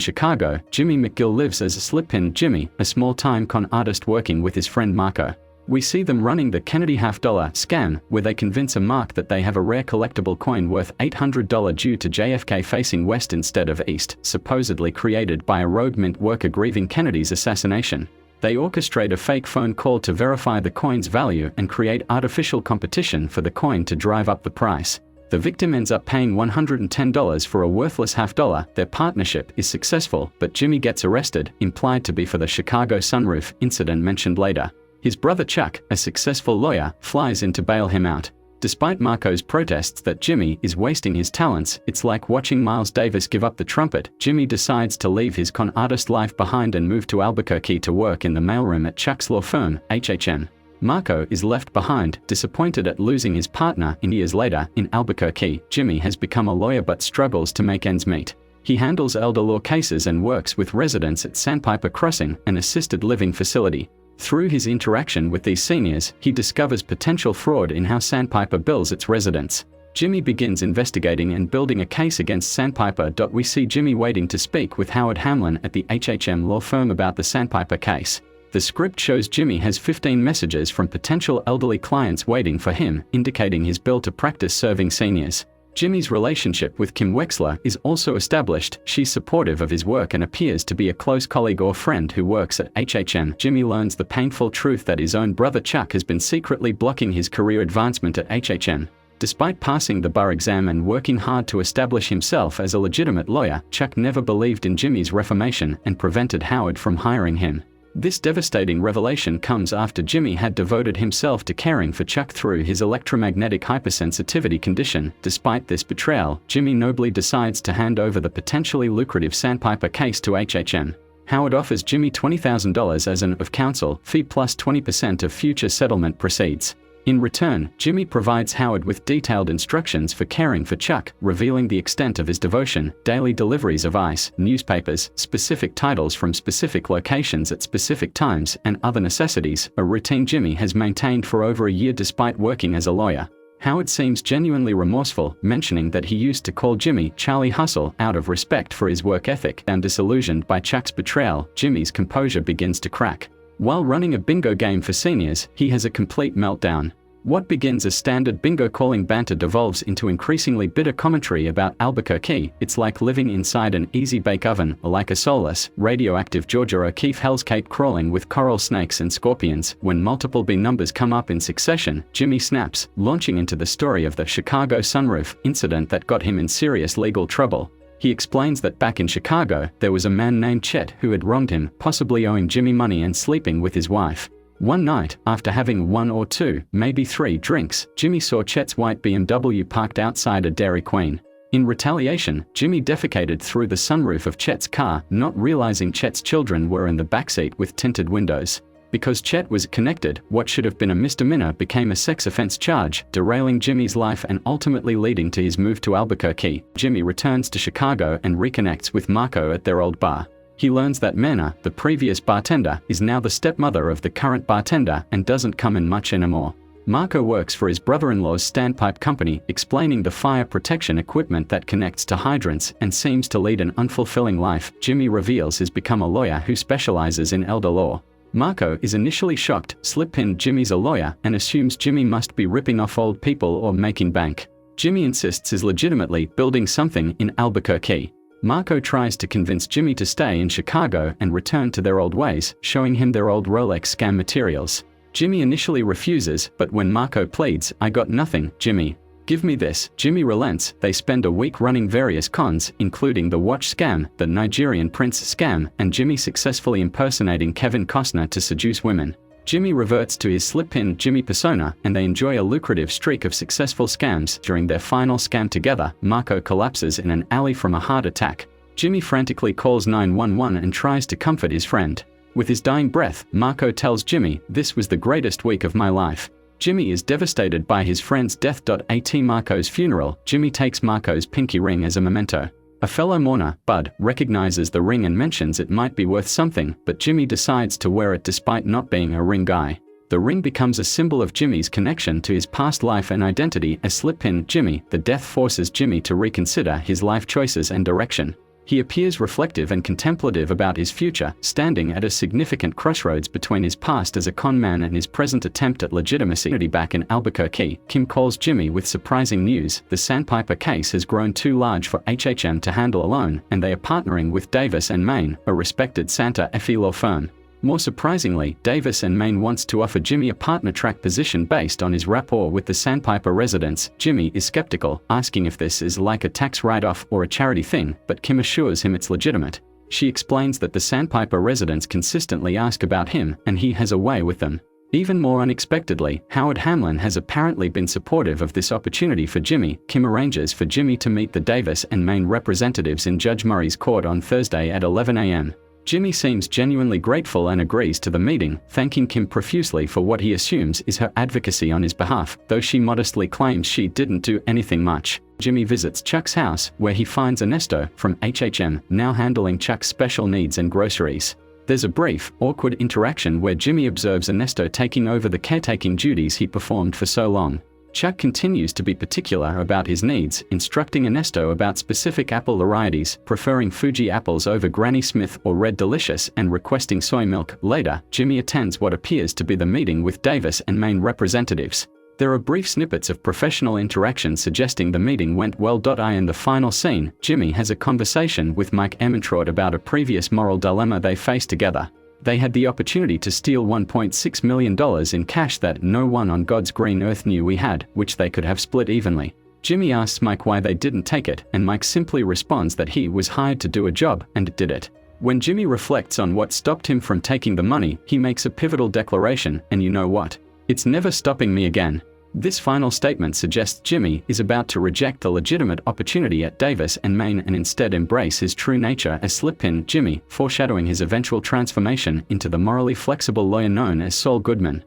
Chicago, Jimmy McGill lives as a slip-pin Jimmy, a small-time con artist working with his friend Marco. We see them running the Kennedy $50 scam, where they convince a Mark that they have a rare collectible coin worth $800 due to JFK facing west instead of east, supposedly created by a rogue mint worker grieving Kennedy's assassination. They orchestrate a fake phone call to verify the coin's value and create artificial competition for the coin to drive up the price. The victim ends up paying $110 for a worthless $50. Their partnership is successful, but Jimmy gets arrested, implied to be for the Chicago sunroof incident mentioned later. His brother Chuck, a successful lawyer, flies in to bail him out. Despite Marco's protests that Jimmy is wasting his talents, it's like watching Miles Davis give up the trumpet. Jimmy decides to leave his con artist life behind and move to Albuquerque to work in the mailroom at Chuck's law firm, HHM. Marco is left behind, disappointed at losing his partner. Years later, in Albuquerque, Jimmy has become a lawyer but struggles to make ends meet. He handles elder law cases and works with residents at Sandpiper Crossing, an assisted living facility. Through his interaction with these seniors, he discovers potential fraud in how Sandpiper bills its residents. Jimmy begins investigating and building a case against Sandpiper. We see Jimmy waiting to speak with Howard Hamlin at the HHM law firm about the Sandpiper case. The script shows Jimmy has 15 messages from potential elderly clients waiting for him, indicating his bill to practice serving seniors. Jimmy's relationship with Kim Wexler is also established. She's supportive of his work and appears to be a close colleague or friend who works at HHM. Jimmy learns the painful truth that his own brother Chuck has been secretly blocking his career advancement at HHM. Despite passing the bar exam and working hard to establish himself as a legitimate lawyer, Chuck never believed in Jimmy's reformation and prevented Howard from hiring him. This devastating revelation comes after Jimmy had devoted himself to caring for Chuck through his electromagnetic hypersensitivity condition. Despite this betrayal, Jimmy nobly decides to hand over the potentially lucrative Sandpiper case to HHM. Howard offers Jimmy $20,000 as an of counsel fee plus 20% of future settlement proceeds. In return, Jimmy provides Howard with detailed instructions for caring for Chuck, revealing the extent of his devotion, daily deliveries of ice, newspapers, specific titles from specific locations at specific times, and other necessities, a routine Jimmy has maintained for over a year despite working as a lawyer. Howard seems genuinely remorseful, mentioning that he used to call Jimmy Charlie Hustle out of respect for his work ethic, and disillusioned by Chuck's betrayal, Jimmy's composure begins to crack. While running a bingo game for seniors, he has a complete meltdown. What begins as standard bingo calling banter devolves into increasingly bitter commentary about Albuquerque. It's like living inside an easy bake oven, like a soulless, radioactive Georgia O'Keeffe Hell's Cape crawling with coral snakes and scorpions. When multiple B numbers come up in succession, Jimmy snaps, launching into the story of the Chicago sunroof incident that got him in serious legal trouble. He explains that back in Chicago, there was a man named Chet who had wronged him, possibly owing Jimmy money and sleeping with his wife. One night, after having 1 or 2, maybe 3 drinks, Jimmy saw Chet's white BMW parked outside a Dairy Queen. In retaliation, Jimmy defecated through the sunroof of Chet's car, not realizing Chet's children were in the backseat with tinted windows. Because Chet was connected, what should have been a misdemeanor became a sex offense charge, derailing Jimmy's life and ultimately leading to his move to Albuquerque. Jimmy returns to Chicago and reconnects with Marco at their old bar. He learns that Myrna, the previous bartender, is now the stepmother of the current bartender and doesn't come in much anymore. Marco works for his brother-in-law's standpipe company, explaining the fire protection equipment that connects to hydrants, and seems to lead an unfulfilling life. Jimmy reveals he's become a lawyer who specializes in elder law. Marco is initially shocked, slip-in Jimmy's a lawyer, and assumes Jimmy must be ripping off old people or making bank. Jimmy insists he's legitimately building something in Albuquerque. Marco tries to convince Jimmy to stay in Chicago and return to their old ways, showing him their old Rolex scam materials. Jimmy initially refuses, but when Marco pleads, "I got nothing, Jimmy. Give me this," Jimmy relents. They spend a week running various cons, including the watch scam, the Nigerian prince scam, and Jimmy successfully impersonating Kevin Costner to seduce women. Jimmy reverts to his slip-in Jimmy persona, and they enjoy a lucrative streak of successful scams. During their final scam together, Marco collapses in an alley from a heart attack. Jimmy frantically calls 911 and tries to comfort his friend. With his dying breath, Marco tells Jimmy, "This was the greatest week of my life." Jimmy is devastated by his friend's death. At Marco's funeral, Jimmy takes Marco's pinky ring as a memento. A fellow mourner, Bud, recognizes the ring and mentions it might be worth something, but Jimmy decides to wear it despite not being a ring guy. The ring becomes a symbol of Jimmy's connection to his past life and identity as slip-in Jimmy. The death forces Jimmy to reconsider his life choices and direction. He appears reflective and contemplative about his future, standing at a significant crossroads between his past as a con man and his present attempt at legitimacy. Back in Albuquerque, Kim calls Jimmy with surprising news. The Sandpiper case has grown too large for HHM to handle alone, and they are partnering with Davis and Main, a respected Santa Fe law firm. More surprisingly, Davis and Main wants to offer Jimmy a partner track position based on his rapport with the Sandpiper residents. Jimmy is skeptical, asking if this is like a tax write-off or a charity thing, but Kim assures him it's legitimate. She explains that the Sandpiper residents consistently ask about him, and he has a way with them. Even more unexpectedly, Howard Hamlin has apparently been supportive of this opportunity for Jimmy. Kim arranges for Jimmy to meet the Davis and Main representatives in Judge Murray's court on Thursday at 11 a.m. Jimmy seems genuinely grateful and agrees to the meeting, thanking Kim profusely for what he assumes is her advocacy on his behalf, though she modestly claims she didn't do anything much. Jimmy visits Chuck's house, where he finds Ernesto from HHM, now handling Chuck's special needs and groceries. There's a brief, awkward interaction where Jimmy observes Ernesto taking over the caretaking duties he performed for so long. Chuck continues to be particular about his needs, instructing Ernesto about specific apple varieties, preferring Fuji apples over Granny Smith or Red Delicious, and requesting soy milk. Later, Jimmy attends what appears to be the meeting with Davis and Main representatives. There are brief snippets of professional interaction suggesting the meeting went well. In the final scene, Jimmy has a conversation with Mike Ementraut about a previous moral dilemma they faced together. They had the opportunity to steal $1.6 million in cash that no one on God's green earth knew we had, which they could have split evenly. Jimmy asks Mike why they didn't take it, and Mike simply responds that he was hired to do a job, and did it. When Jimmy reflects on what stopped him from taking the money, he makes a pivotal declaration, and you know what? It's never stopping me again. This final statement suggests Jimmy is about to reject the legitimate opportunity at Davis and Main and instead embrace his true nature as Slip-Pin Jimmy, foreshadowing his eventual transformation into the morally flexible lawyer known as Saul Goodman.